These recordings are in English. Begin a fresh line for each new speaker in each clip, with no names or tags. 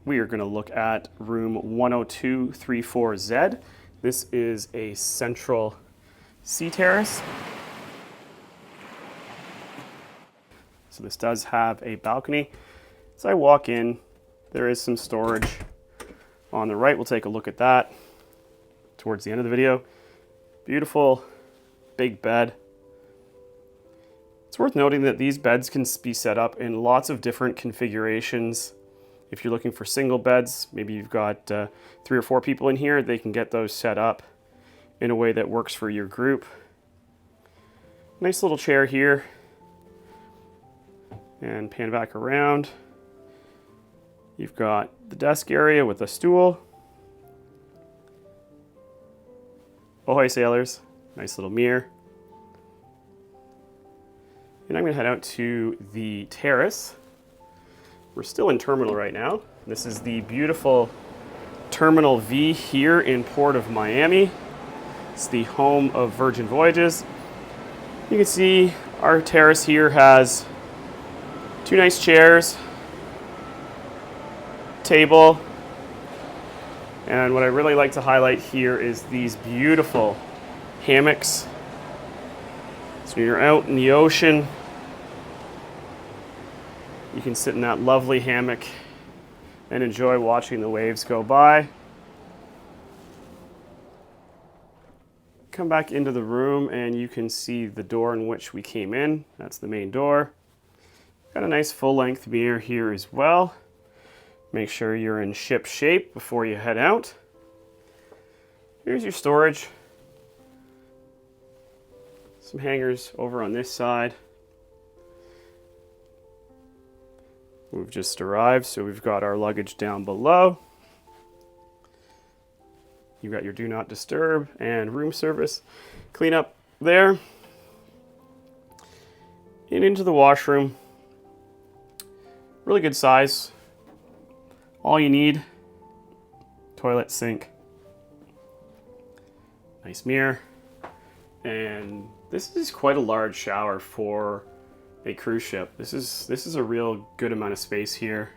We are going to look at room 10234Z. This is a Central Sea Terrace. So this does have a balcony. As I walk in, there is some storage on the right. We'll take a look at that towards the end of the video. Beautiful big bed. It's worth noting that these beds can be set up in lots of different configurations. If you're looking for single beds, maybe you've got 3 or 4 people in here, they can get those set up in a way that works for your group. Nice little chair here. And pan back around. You've got the desk area with a stool. Ahoy sailors, nice little mirror. And I'm gonna head out to the terrace. We're still in Terminal right now. This is the beautiful Terminal V here in Port of Miami. It's the home of Virgin Voyages. You can see our terrace here has 2 nice chairs, table, and what I really like to highlight here is these beautiful hammocks. So when you're out in the ocean, you can sit in that lovely hammock and enjoy watching the waves go by. Come back into the room and you can see the door in which we came in. That's the main door. Got a nice full-length mirror here as well. Make sure you're in ship shape before you head out. Here's your storage. Some hangers over on this side. We've just arrived, so we've got our luggage down below. You've got your do not disturb and room service cleanup there. And into the washroom. Really good size. All you need, toilet, sink, nice mirror, and this is quite a large shower for a cruise ship. This is a real good amount of space here,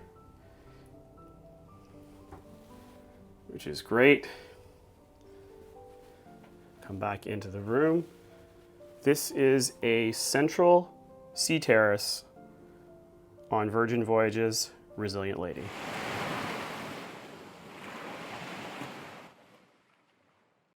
which is great. Come back into the room. This is a Central Sea Terrace on Virgin Voyages Resilient Lady.